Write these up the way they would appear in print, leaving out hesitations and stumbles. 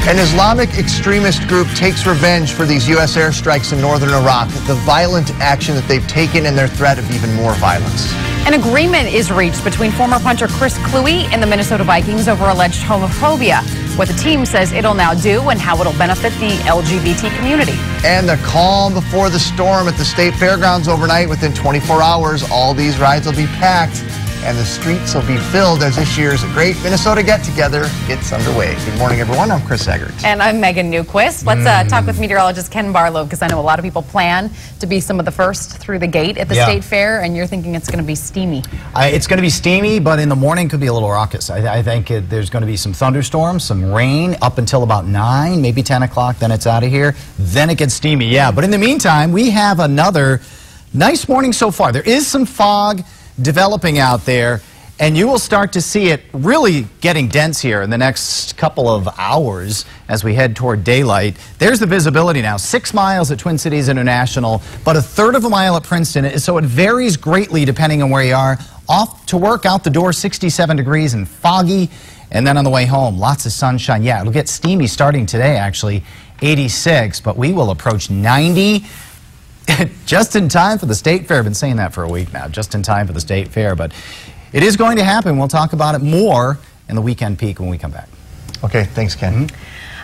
An Islamic extremist group takes revenge for these U.S. airstrikes in northern Iraq, the violent action that they've taken and their threat of even more violence. An agreement is reached between former punter Chris Kluwe and the Minnesota Vikings over alleged homophobia, what the team says it'll now do and how it'll benefit the LGBT community. And the calm before the storm at the state fairgrounds overnight. Within 24 hours, all these rides will be packed and the streets will be filled as this year's Great Minnesota Get-Together gets underway. Good morning, everyone. I'm Chris Eggert. And I'm Megan Newquist. Let's talk with meteorologist Ken Barlow, because I know a lot of people plan to be some of the first through the gate at the state fair, and you're thinking it's going to be steamy. It's going to be steamy, but in the morning could be a little raucous. I think there's going to be some thunderstorms, some rain up until about 9, maybe 10 o'clock, then it's out of here. Then it gets steamy, yeah. But in the meantime, we have another nice morning so far. There is some fog developing out there, and you will start to see it really getting dense here in the next couple of hours as we head toward daylight. There's the visibility now, 6 miles at Twin Cities International, but a third of a mile at Princeton, so it varies greatly depending on where you are. Off to work, out the door, 67 degrees and foggy, and then on the way home, lots of sunshine. Yeah, it'll get steamy starting today, actually, 86, but we will approach 90 just in time for the state fair. I've been saying that for a week now, just in time for the state fair, but it is going to happen. We'll talk about it more in the weekend peak when we come back. Okay, thanks, Ken.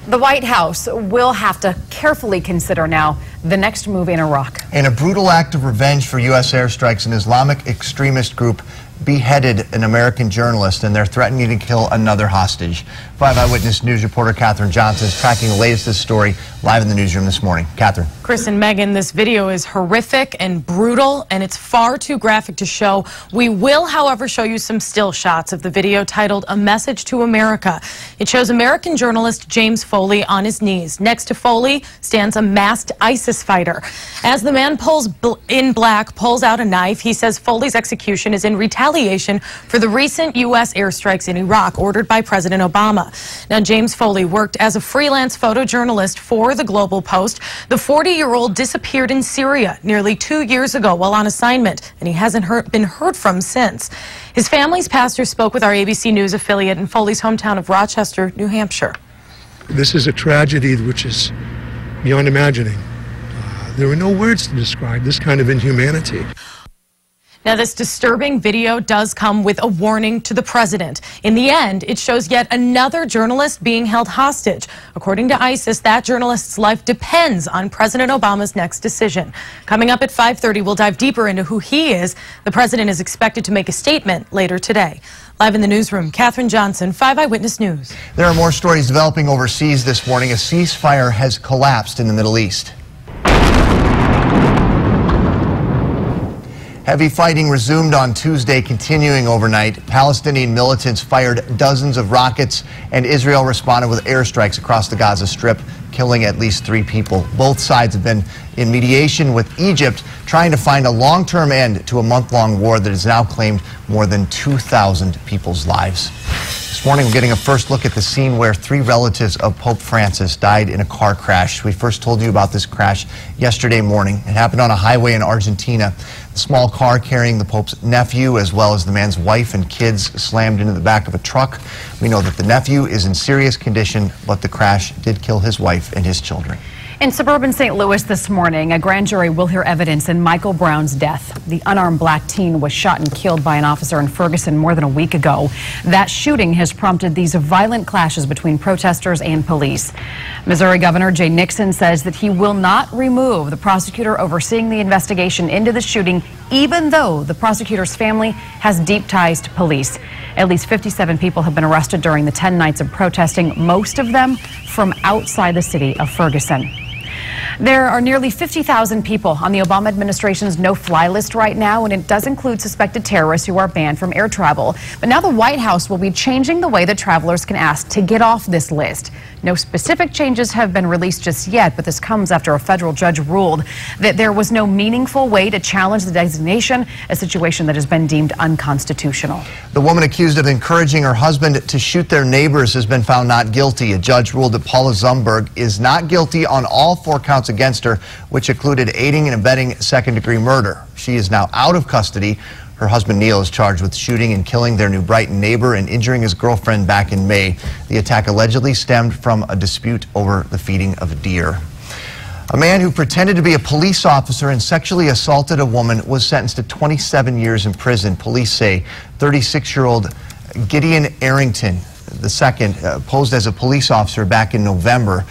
The White House will have to carefully consider now the next move in Iraq. In a brutal act of revenge for U.S. airstrikes, an Islamic extremist group beheaded an American journalist, and they're threatening to kill another hostage. 5 Eyewitness News reporter Catherine Johnson is tracking the latest of this story live in the newsroom this morning. Catherine. Chris and Megan, this video is horrific and brutal, and it's far too graphic to show. We will, however, show you some still shots of the video titled "A Message to America." It shows American journalist James Foley on his knees. Next to Foley stands a masked ISIS fighter. As the man in black pulls out a knife, he says Foley's execution is in retaliation for the recent U.S. airstrikes in Iraq ordered by President Obama. Now, James Foley worked as a freelance photojournalist for the Global Post. The 40-year-old disappeared in Syria nearly 2 years ago while on assignment, and he hasn't been heard from since. His family's pastor spoke with our ABC News affiliate in Foley's hometown of Rochester, New Hampshire. This is a tragedy which is beyond imagining. There are no words to describe this kind of inhumanity. Now, this disturbing video does come with a warning to the president. In the end, it shows yet another journalist being held hostage. According to ISIS, that journalist's life depends on President Obama's next decision. Coming up at 5:30, we'll dive deeper into who he is. The president is expected to make a statement later today. Live in the newsroom, Catherine Johnson, 5 Eyewitness News. There are more stories developing overseas this morning. A ceasefire has collapsed in the Middle East. Heavy fighting resumed on Tuesday, continuing overnight. Palestinian militants fired dozens of rockets, and Israel responded with airstrikes across the Gaza Strip, killing at least 3 people. Both sides have been in mediation with Egypt, trying to find a long-term end to a month-long war that has now claimed more than 2,000 people's lives. This morning, we're getting a first look at the scene where 3 relatives of Pope Francis died in a car crash. We first told you about this crash yesterday morning. It happened on a highway in Argentina. The small car carrying the Pope's nephew, as well as the man's wife and kids, slammed into the back of a truck. We know that the nephew is in serious condition, but the crash did kill his wife and his children. In suburban St. Louis this morning, a grand jury will hear evidence in Michael Brown's death. The unarmed black teen was shot and killed by an officer in Ferguson more than a week ago. That shooting has prompted these violent clashes between protesters and police. Missouri Governor Jay Nixon says that he will not remove the prosecutor overseeing the investigation into the shooting, even though the prosecutor's family has deep ties to police. At least 57 people have been arrested during the 10 nights of protesting, most of them from outside the city of Ferguson. There are nearly 50,000 people on the Obama administration's no-fly list right now, and it does include suspected terrorists who are banned from air travel. But now the White House will be changing the way that travelers can ask to get off this list. No specific changes have been released just yet, but this comes after a federal judge ruled that there was no meaningful way to challenge the designation, a situation that has been deemed unconstitutional. The woman accused of encouraging her husband to shoot their neighbors has been found not guilty. A judge ruled that Paula Zumberg is not guilty on all 4 counts against her, which included aiding and abetting second-degree murder. She is now out of custody. Her husband Neil is charged with shooting and killing their New Brighton neighbor and injuring his girlfriend back in May. The attack allegedly stemmed from a dispute over the feeding of deer. A man who pretended to be a police officer and sexually assaulted a woman was sentenced to 27 years in prison. Police say 36-year-old Gideon Arrington II posed as a police officer back in November.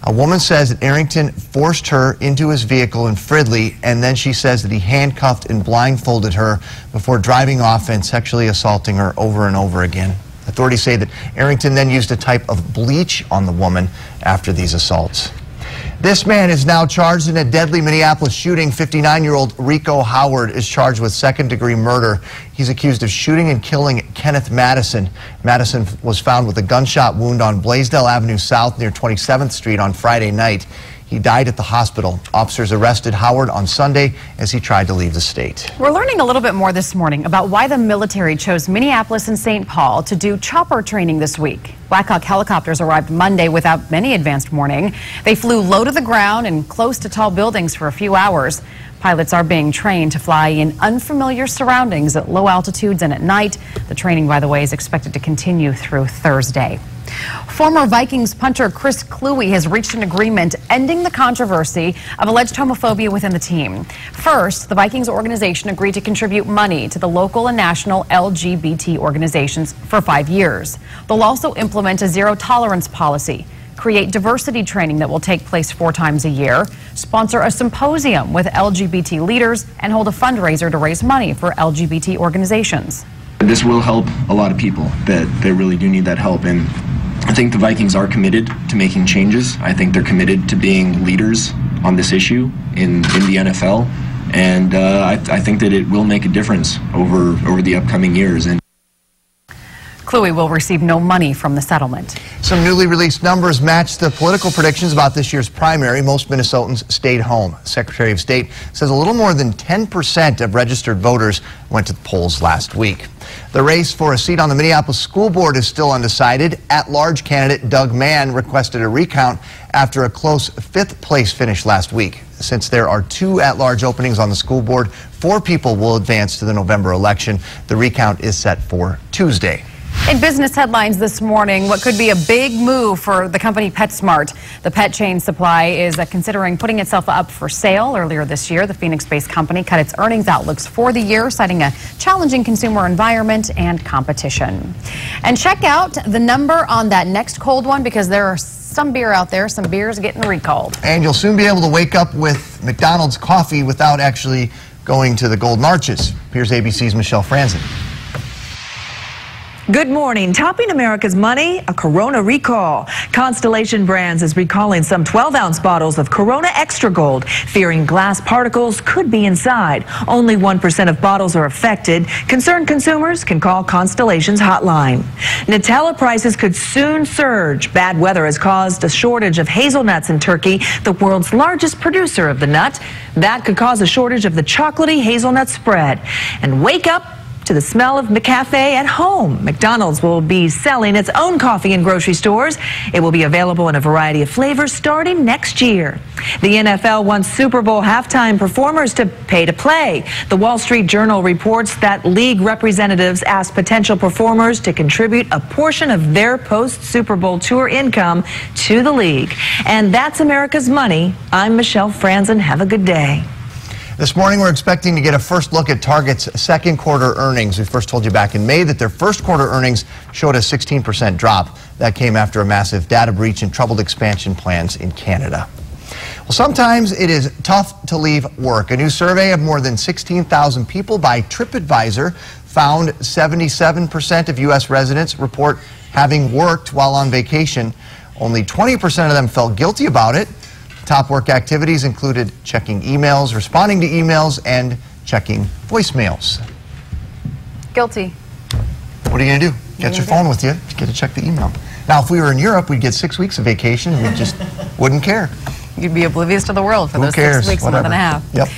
A woman says that Arrington forced her into his vehicle in Fridley, and then she says that he handcuffed and blindfolded her before driving off and sexually assaulting her over and over again. Authorities say that Arrington then used a type of bleach on the woman after these assaults. This man is now charged in a deadly Minneapolis shooting. 59-year-old Rico Howard is charged with second-degree murder. He's accused of shooting and killing Kenneth Madison. Madison was found with a gunshot wound on Blaisdell Avenue South near 27th Street on Friday night. He died at the hospital. Officers arrested Howard on Sunday as he tried to leave the state. We're learning a little bit more this morning about why the military chose Minneapolis and St. Paul to do chopper training this week. Black Hawk helicopters arrived Monday without any advanced warning. They flew low to the ground and close to tall buildings for a few hours. Pilots are being trained to fly in unfamiliar surroundings at low altitudes and at night. The training, by the way, is expected to continue through Thursday. Former Vikings punter Chris Kluwe has reached an agreement ending the controversy of alleged homophobia within the team. First, the Vikings organization agreed to contribute money to the local and national LGBT organizations for 5 years. They'll also implement a zero-tolerance policy, create diversity training that will take place 4 times a year, sponsor a symposium with LGBT leaders, and hold a fundraiser to raise money for LGBT organizations. This will help a lot of people that really do need that help, and I think the Vikings are committed to making changes. I think they're committed to being leaders on this issue in the NFL, and I think that it will make a difference over the upcoming years. And Kluwe will receive no money from the settlement. Some newly released numbers match the political predictions about this year's primary. Most Minnesotans stayed home. The Secretary of State says a little more than 10% of registered voters went to the polls last week. The race for a seat on the Minneapolis School Board is still undecided. At-large candidate Doug Mann requested a recount after a close 5th place finish last week. Since there are 2 at-large openings on the school board, 4 people will advance to the November election. The recount is set for Tuesday. In business headlines this morning, what could be a big move for the company PetSmart. The pet chain supply is considering putting itself up for sale. Earlier this year, the Phoenix-based company cut its earnings outlooks for the year, citing a challenging consumer environment and competition. And check out the number on that next cold one, because there are some beer out there, some beers getting recalled. And you'll soon be able to wake up with McDonald's coffee without actually going to the Golden Arches. Here's ABC's Michelle Franzen. Good morning. Topping America's money, a Corona recall. Constellation Brands is recalling some 12-ounce bottles of Corona Extra Gold, fearing glass particles could be inside. Only 1% of bottles are affected. Concerned consumers can call Constellation's hotline. Nutella prices could soon surge. Bad weather has caused a shortage of hazelnuts in Turkey, the world's largest producer of the nut. That could cause a shortage of the chocolatey hazelnut spread. And wake up to the smell of McCafe at home. McDonald's will be selling its own coffee in grocery stores. It will be available in a variety of flavors starting next year. The NFL wants Super Bowl halftime performers to pay to play. The Wall Street Journal reports that league representatives asked potential performers to contribute a portion of their post-Super Bowl tour income to the league. And that's America's money. I'm Michelle Franzen. Have a good day. This morning, we're expecting to get a first look at Target's second quarter earnings. We first told you back in May that their first quarter earnings showed a 16% drop. That came after a massive data breach and troubled expansion plans in Canada. Well, sometimes it is tough to leave work. A new survey of more than 16,000 people by TripAdvisor found 77% of U.S. residents report having worked while on vacation. Only 20% of them felt guilty about it. Top work activities included checking emails, responding to emails, and checking voicemails. Guilty. What are you going to do? Get your phone with you. Get to check the email. Now, if we were in Europe, we'd get 6 weeks of vacation and we just wouldn't care. You'd be oblivious to the world for Who those cares? 6 weeks, Whatever. month and a half. Yep.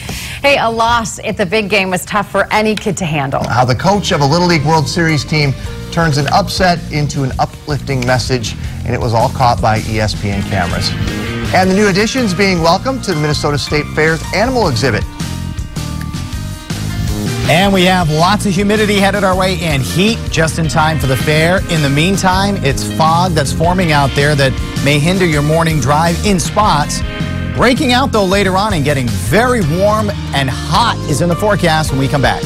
Hey, a loss at the big game was tough for any kid to handle. How the coach of a Little League World Series team turns an upset into an uplifting message, and it was all caught by ESPN cameras. And the new additions being welcomed to the Minnesota State Fair's animal exhibit. And we have lots of humidity headed our way and heat just in time for the fair. In the meantime, it's fog that's forming out there that may hinder your morning drive in spots. Breaking out, though, later on and getting very warm and hot is in the forecast when we come back.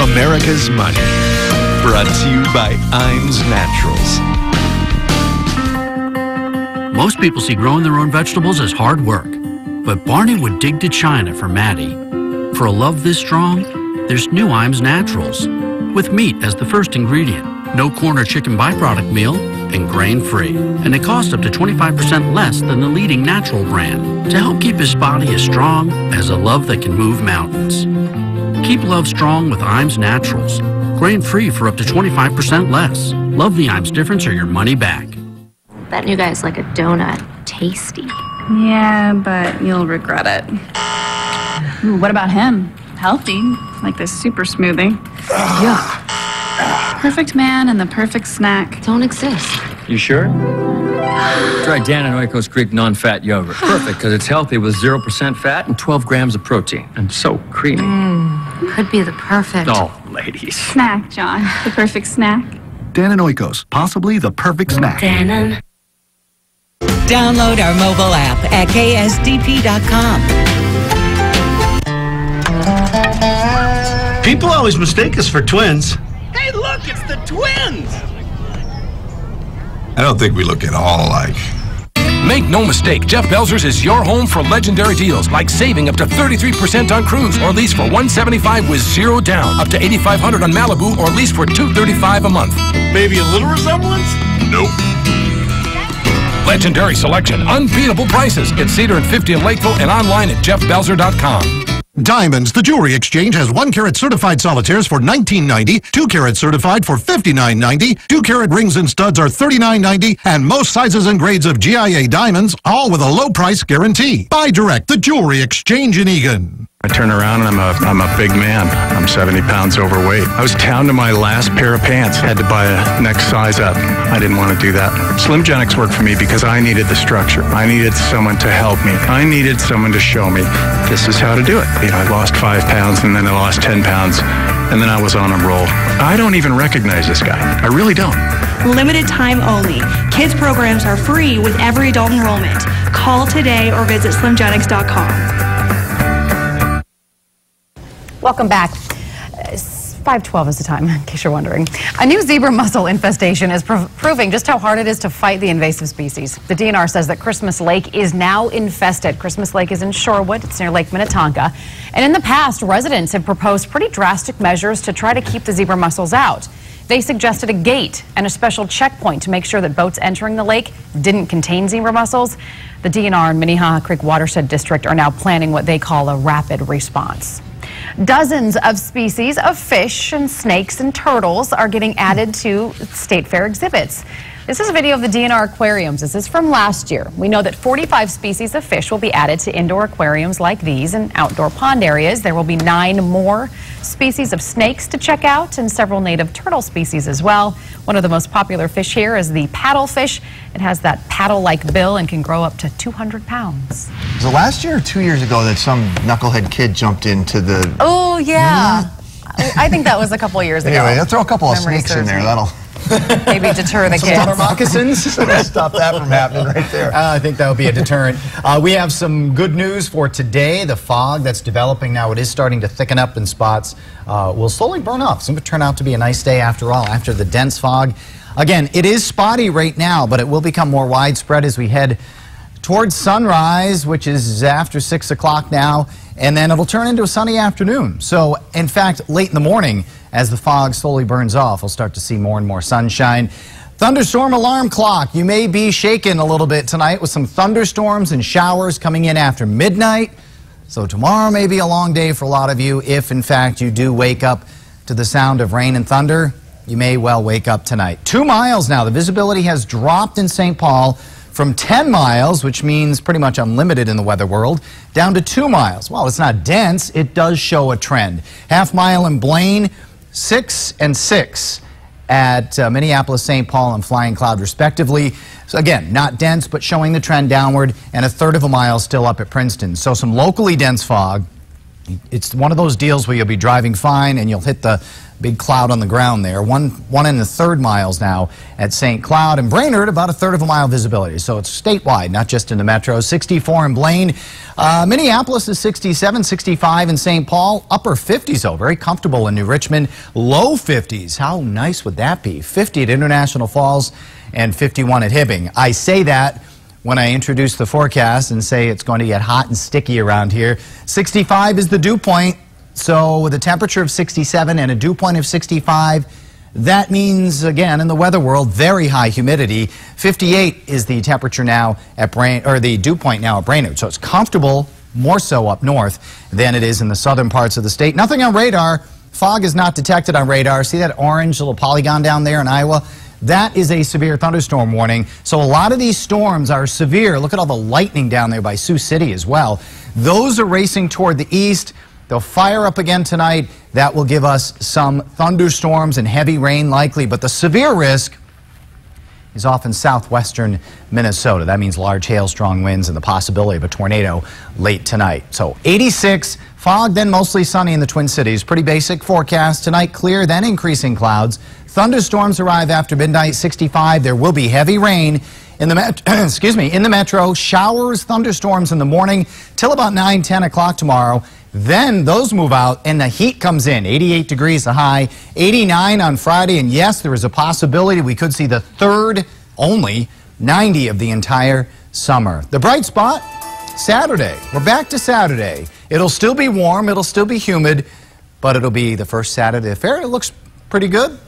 America's Money, brought to you by Imes Naturals. Most people see growing their own vegetables as hard work, but Barney would dig to China for Maddie. For a love this strong, there's new Imes Naturals, with meat as the first ingredient, no corn or chicken byproduct meal, and grain-free. And it costs up to 25% less than the leading natural brand to help keep his body as strong as a love that can move mountains. Keep love strong with Imes Naturals. Grain-free for up to 25% less. Love the Imes difference or your money back. That new guy's like a donut. Tasty. Yeah, but you'll regret it. Ooh, what about him? Healthy, like this super smoothie. Yuck. Perfect man and the perfect snack. Don't exist. You sure? Try Dan and Oikos Greek non-fat yogurt. Perfect, because it's healthy with 0% fat and 12 grams of protein. And so creamy. Could be the perfect. Oh, ladies. Snack, John. The perfect snack. Dan and Oikos, possibly the perfect snack. Dannon. Download our mobile app at ksdp.com. People always mistake us for twins. Hey, look, it's the twins! I don't think we look at all alike. Make no mistake, Jeff Belzer's is your home for legendary deals, like saving up to 33% on cruise or lease for $175 with zero down, up to $8,500 on Malibu or lease for $235 a month. Maybe a little resemblance? Nope. Legendary selection, unbeatable prices. Get Cedar and 50 in Lakeville and online at jeffbelzer.com. Diamonds, the Jewelry Exchange has 1-carat certified solitaires for $19.90, 2-carat certified for $59.90, 2-carat rings and studs are $39.90, and most sizes and grades of GIA diamonds, all with a low price guarantee. Buy direct, the Jewelry Exchange in Eagan. I turn around and I'm a big man. I'm 70 pounds overweight. I was down to my last pair of pants. Had to buy a next size up. I didn't want to do that. Slimgenics worked for me because I needed the structure. I needed someone to help me. I needed someone to show me this is how to do it. I lost 5 pounds and then I lost 10 pounds and then I was on a roll. I don't even recognize this guy. I really don't. Limited time only. Kids programs are free with every adult enrollment. Call today or visit slimgenics.com. Welcome back. 5:12 is the time, in case you're wondering. A new zebra mussel infestation is proving just how hard it is to fight the invasive species. The DNR says that Christmas Lake is now infested. Christmas Lake is in Shorewood. It's near Lake Minnetonka. And in the past, residents have proposed pretty drastic measures to try to keep the zebra mussels out. They suggested a gate and a special checkpoint to make sure that boats entering the lake didn't contain zebra mussels. The DNR and Minnehaha Creek Watershed District are now planning what they call a rapid response. Dozens of species of fish and snakes and turtles are getting added to state fair exhibits. This is a video of the DNR aquariums. This is from last year. We know that 45 species of fish will be added to indoor aquariums like these and outdoor pond areas. There will be 9 more species of snakes to check out and several native turtle species as well. One of the most popular fish here is the paddlefish. It has that paddle-like bill and can grow up to 200 pounds. Was it last year or 2 years ago that some knucklehead kid jumped into the... Oh, yeah. I think that was a couple years ago. Anyway, I'll throw a couple of snakes in there. That'll... Maybe deter the kids. Some moccasins? Stop that from happening right there. I think that would be a deterrent. We have some good news for today. The fog that's developing now, it is starting to thicken up in spots, will slowly burn off. It's going to turn out to be a nice day after all, after the dense fog. Again, it is spotty right now, but it will become more widespread as we head towards sunrise, which is after 6 o'clock now, and then it'll turn into a sunny afternoon. So, in fact, late in the morning, as the fog slowly burns off, we'll start to see more and more sunshine. Thunderstorm alarm clock. You may be shaken a little bit tonight with some thunderstorms and showers coming in after midnight. So tomorrow may be a long day for a lot of you. If, in fact, you do wake up to the sound of rain and thunder, you may well wake up tonight. 2 miles now. The visibility has dropped in St. Paul from 10 miles, which means pretty much unlimited in the weather world, down to 2 miles. While it's not dense, it does show a trend. Half mile in Blaine, 6 and 6 at Minneapolis, St. Paul, and Flying Cloud, respectively. So again, not dense, but showing the trend downward, and 1/3 of a mile still up at Princeton. So some locally dense fog. It's one of those deals where you'll be driving fine and you'll hit the big cloud on the ground there. 1 1/3 miles now at St. Cloud, and Brainerd about 1/3 of a mile visibility. So it's statewide, not just in the metro. 64 in Blaine. Minneapolis is 67, 65 in St. Paul. Upper 50s though, very comfortable in New Richmond. Low 50s, how nice would that be? 50 at International Falls and 51 at Hibbing. I say that when I introduce the forecast and say it's going to get hot and sticky around here. 65 is the dew point. So with a temperature of 67 and a dew point of 65, that means, again, in the weather world, very high humidity. 58 is the temperature now at the dew point now at Brainerd. So it's comfortable, more so up north than it is in the southern parts of the state. Nothing on radar. Fog is not detected on radar. See that orange little polygon down there in Iowa? That is a severe thunderstorm warning. So a lot of these storms are severe. Look at all the lightning down there by Sioux City as well. Those are racing toward the east. They'll fire up again tonight. That will give us some thunderstorms and heavy rain likely, but the severe risk is off in southwestern Minnesota. That means large hail, strong winds, and the possibility of a tornado late tonight. So 86, fog, then mostly sunny in the Twin Cities. Pretty basic forecast. Tonight clear, then increasing clouds. Thunderstorms arrive after midnight, 65. There will be heavy rain in the in the metro. Showers, thunderstorms in the morning till about 9, 10 o'clock tomorrow. Then those move out and the heat comes in. 88 degrees the high, 89 on Friday. And yes, there is a possibility we could see the third only 90 of the entire summer. The bright spot, Saturday. We're back to Saturday. It'll still be warm. It'll still be humid, but it'll be the first Saturday of the fair. It looks pretty good.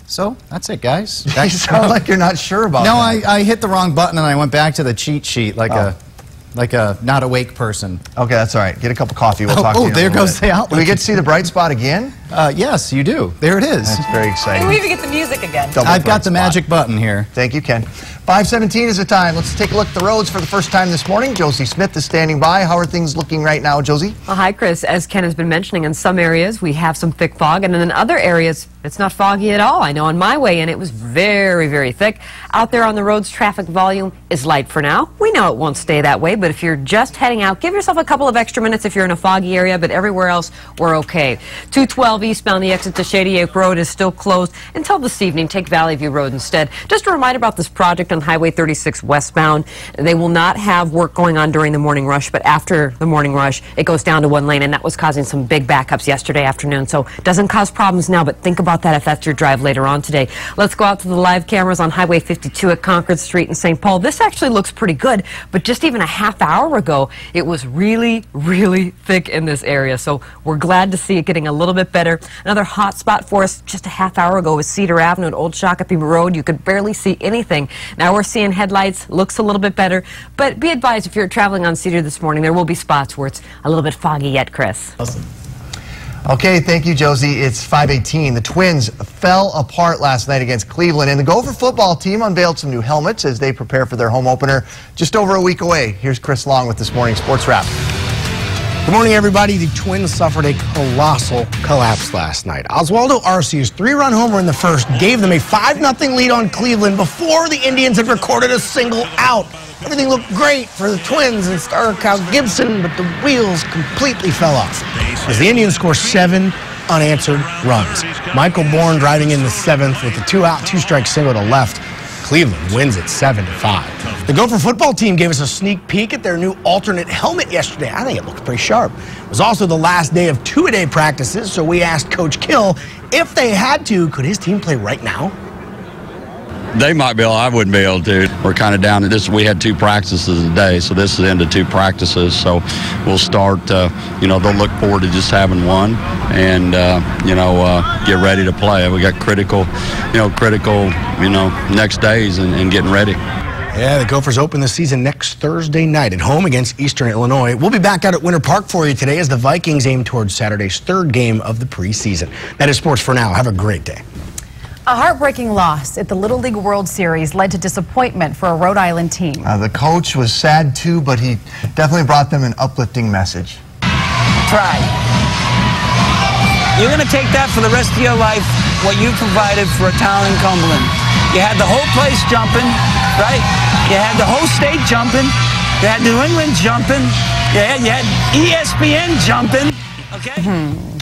So that's it, guys. You sound like you're not sure about that. No, I hit the wrong button and I went back to the cheat sheet like a not awake person. Okay, that's all right. Get a cup of coffee. We'll talk to you in a there little goes bit. the outlook. Do we get to see the bright spot again? Yes, you do. There it is. That's very exciting. And we even get the music again. I've got the magic button here. Thank you, Ken. 5:17 is the time. Let's take a look at the roads for the first time this morning. Josie Smith is standing by. How are things looking right now, Josie? Well, hi, Chris. As Ken has been mentioning, in some areas we have some thick fog, and in other areas it's not foggy at all. I know on my way in it was very, very thick. Out there on the roads, traffic volume is light for now. We know it won't stay that way, but if you're just heading out, give yourself a couple of extra minutes if you're in a foggy area, but everywhere else we're okay. 212 eastbound, the exit to Shady Oak Road is still closed until this evening. Take Valley View Road instead. Just a reminder about this project on Highway 36 westbound. They will not have work going on during the morning rush, but after the morning rush, it goes down to one lane, and that was causing some big backups yesterday afternoon. So it doesn't cause problems now, but think about that if that's your drive later on today. Let's go out to the live cameras on Highway 52 at Concord Street in St. Paul. This actually looks pretty good, but just even a half hour ago, it was really, really thick in this area. So we're glad to see it getting a little bit better. Another hot spot for us just a half hour ago was Cedar Avenue at Old Shakopee Road. You could barely see anything. Now we're seeing headlights. Looks a little bit better, but be advised if you're traveling on Cedar this morning, there will be spots where it's a little bit foggy yet, Chris. Awesome. Okay, thank you, Josie. It's 5:18. The Twins fell apart last night against Cleveland, and the Gopher football team unveiled some new helmets as they prepare for their home opener just over a week away. Here's Chris Long with this morning's Sports Wrap. Good morning, everybody. The Twins suffered a colossal collapse last night. Oswaldo Arcea's 3-run homer in the first gave them a 5-0 lead on Cleveland before the Indians had recorded a single out. Everything looked great for the Twins and starter Kyle Gibson, but the wheels completely fell off as the Indians score 7 unanswered runs. Michael Bourne driving in the 7th with a 2-out, 2-strike single to left. Cleveland wins it 7-5. The Gopher football team gave us a sneak peek at their new alternate helmet yesterday. I think it looks pretty sharp. It was also the last day of two-a-day practices, so we asked Coach Kill if they had to, could his team play right now? They might be able, I wouldn't be able to. We're kind of down to this. We had 2 practices a day, so this is into 2 practices. So we'll start, they'll look forward to just having one and, get ready to play. We got critical, next days and getting ready. Yeah, the Gophers open the season next Thursday night at home against Eastern Illinois. We'll be back out at Winter Park for you today as the Vikings aim towards Saturday's 3rd game of the preseason. That is sports for now. Have a great day. A heartbreaking loss at the Little League World Series led to disappointment for a Rhode Island team. The coach was sad too, but he definitely brought them an uplifting message. Try. You're going to take that for the rest of your life. what you provided for a town in Cumberland. You had the whole place jumping, right? You had the whole state jumping. You had New England jumping. You had ESPN jumping. Okay?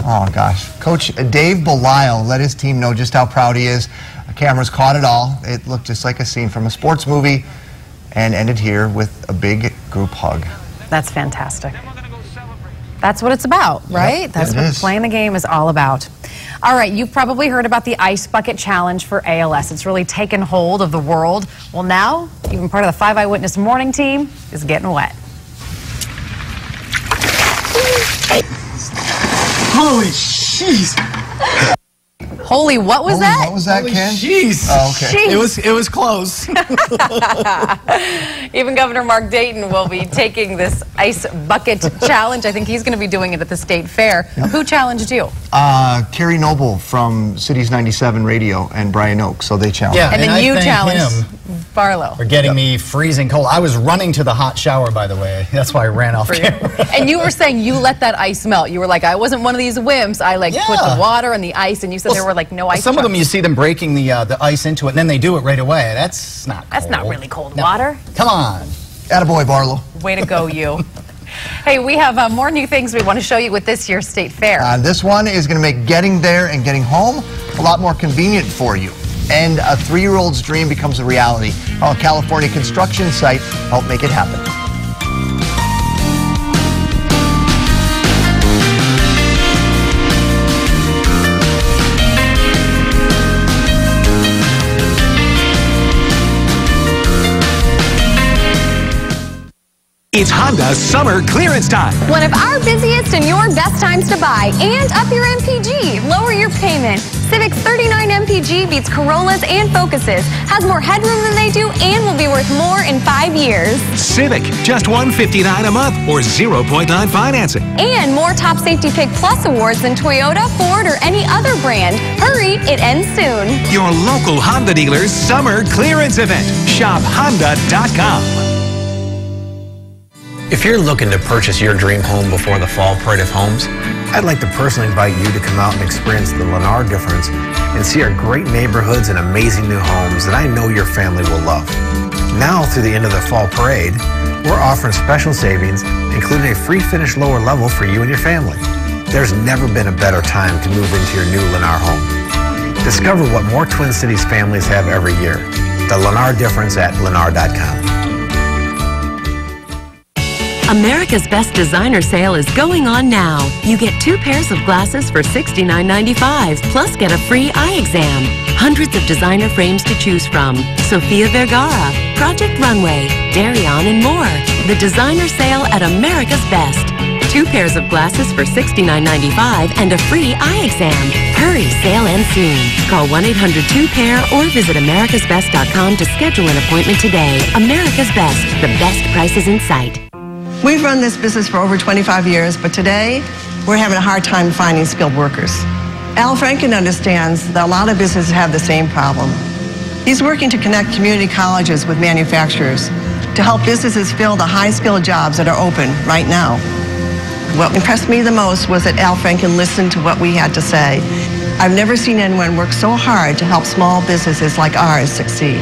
Oh, gosh. Coach Dave Belisle let his team know just how proud he is. The cameras caught it all. It looked just like a scene from a sports movie and ended here with a big group hug. That's fantastic. That's what it's about, right? Yep, That's what playing the game is all about. All right, you've probably heard about the Ice Bucket Challenge for ALS. It's really taken hold of the world. Well, now, even part of the 5 Eyewitness Morning team is getting wet. Holy jeez. Holy, what was that? What was that, Ken? Jeez. Oh, okay. It was close. Even Governor Mark Dayton will be taking this Ice Bucket Challenge. I think he's going to be doing it at the state fair. Yep. Who challenged you? Carrie Noble from Cities 97 Radio and Brian Oak, so they challenged. Yeah, and then you challenged Barlow. For getting me freezing cold. I was running to the hot shower, by the way. That's why I ran off camera. And you were saying you let that ice melt. You were like, I wasn't one of these wimps. I put the water and the ice, and you said there were like no ice. Some of them you see them breaking the ice into it, and then they do it right away. That's not cold. That's not really cold water. Come on. Attaboy, Barlow. Way to go, you. Hey, we have more new things we want to show you with this year's state fair. This one is going to make getting there and getting home a lot more convenient for you. And a 3-year-old's dream becomes a reality. A California construction site helped make it happen. It's Honda's summer clearance time. One of our busiest and your best times to buy. And up your MPG. Lower your payment. Civic's 39 MPG beats Corollas and Focuses. Has more headroom than they do and will be worth more in 5 years. Civic, just $159 a month or 0.9 financing. And more Top Safety Pick Plus awards than Toyota, Ford, or any other brand. Hurry, it ends soon. Your local Honda dealer's summer clearance event. Shop Honda.com. If you're looking to purchase your dream home before the Fall Parade of Homes, I'd like to personally invite you to come out and experience the Lennar difference and see our great neighborhoods and amazing new homes that I know your family will love. Now, through the end of the Fall Parade, we're offering special savings, including a free finish lower level for you and your family. There's never been a better time to move into your new Lennar home. Discover what more Twin Cities families have every year. The Lennar difference at Lennar.com. America's Best Designer Sale is going on now. You get 2 pairs of glasses for $69.95, plus get a free eye exam. Hundreds of designer frames to choose from. Sofia Vergara, Project Runway, Darion, and more. The Designer Sale at America's Best. 2 pairs of glasses for $69.95 and a free eye exam. Hurry, sale ends soon. Call 1-800-2-PAIR or visit americasbest.com to schedule an appointment today. America's Best, the best prices in sight. We've run this business for over 25 years, but today we're having a hard time finding skilled workers. Al Franken understands that a lot of businesses have the same problem. He's working to connect community colleges with manufacturers to help businesses fill the high-skilled jobs that are open right now. What impressed me the most was that Al Franken listened to what we had to say. I've never seen anyone work so hard to help small businesses like ours succeed.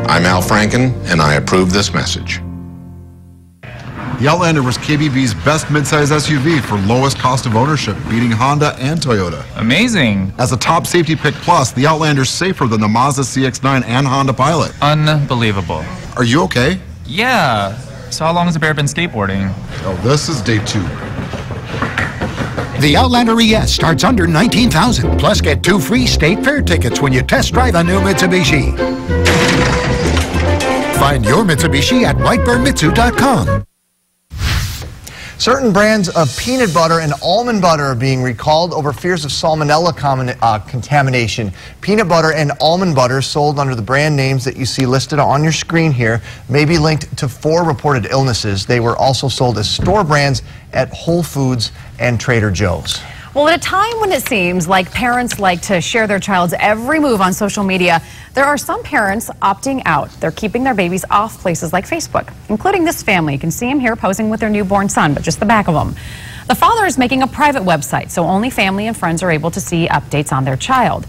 I'm Al Franken, and I approve this message. The Outlander was KBB's best midsize SUV for lowest cost of ownership, beating Honda and Toyota. Amazing. As a top safety pick plus, the Outlander's safer than the Mazda CX-9 and Honda Pilot. Unbelievable. Are you okay? Yeah. So how long has the bear been skateboarding? Oh, this is day 2. The Outlander ES starts under $19,000. Plus, get 2 free state fair tickets when you test drive a new Mitsubishi. Find your Mitsubishi at whiteburnmitsu.com. Certain brands of peanut butter and almond butter are being recalled over fears of salmonella contamination. Peanut butter and almond butter sold under the brand names that you see listed on your screen here may be linked to 4 reported illnesses. They were also sold as store brands at Whole Foods and Trader Joe's. Well, at a time when it seems like parents like to share their child's every move on social media, there are some parents opting out. They're keeping their babies off places like Facebook, including this family. You can see him here posing with their newborn son, but just the back of him. The father is making a private website, so only family and friends are able to see updates on their child.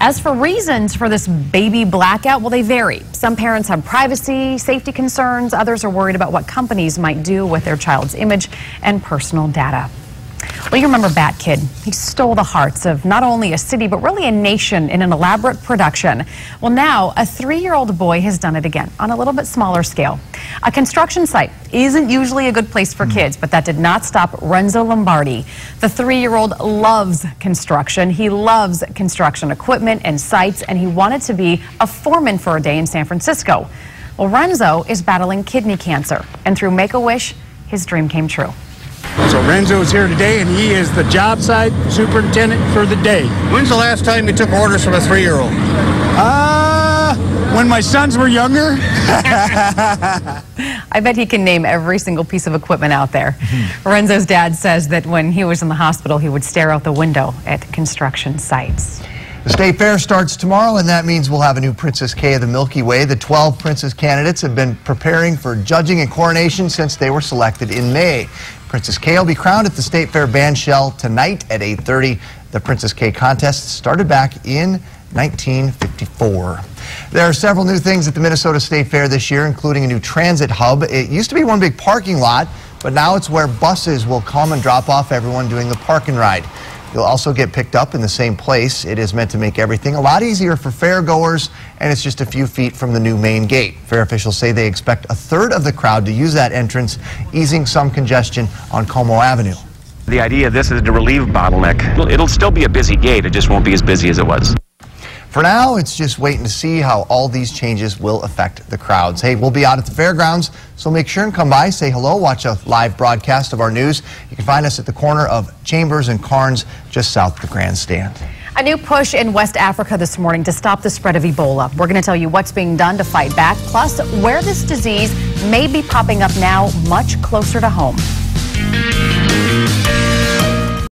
As for reasons for this baby blackout, well, they vary. Some parents have privacy, safety concerns. Others are worried about what companies might do with their child's image and personal data. Well, you remember Bat Kid. He stole the hearts of not only a city, but really a nation in an elaborate production. Well, now a 3-year-old boy has done it again on a little bit smaller scale. A construction site isn't usually a good place for kids, but that did not stop Renzo Lombardi. The 3-year-old loves construction. He loves construction equipment and sites, and he wanted to be a foreman for a day in San Francisco. Well, Renzo is battling kidney cancer, and through Make-A-Wish, his dream came true. So Renzo is here today, and he is the job site superintendent for the day. When's the last time you took orders from a 3-year-old? When my sons were younger. I bet he can name every single piece of equipment out there. Renzo's dad says that when he was in the hospital, he would stare out the window at construction sites. The State Fair starts tomorrow, and that means we'll have a new Princess K of the Milky Way. The 12 princess candidates have been preparing for judging and coronation since they were selected in May. Princess K will be crowned at the State Fair bandshell tonight at 8:30. The Princess K contest started back in 1954. There are several new things at the Minnesota State Fair this year, including a new transit hub. It used to be one big parking lot, but now it's where buses will come and drop off everyone doing the park and ride. You'll also get picked up in the same place. It is meant to make everything a lot easier for fairgoers, and it's just a few feet from the new main gate. Fair officials say they expect a third of the crowd to use that entrance, easing some congestion on Como Avenue. The idea of this is to relieve bottleneck. It'll still be a busy gate, it just won't be as busy as it was. For now, it's just waiting to see how all these changes will affect the crowds. Hey, we'll be out at the fairgrounds, so make sure and come by, say hello, watch a live broadcast of our news. You can find us at the corner of Chambers and Carnes, just south of the grandstand. A new push in West Africa this morning to stop the spread of Ebola. We're going to tell you what's being done to fight back, plus where this disease may be popping up now much closer to home.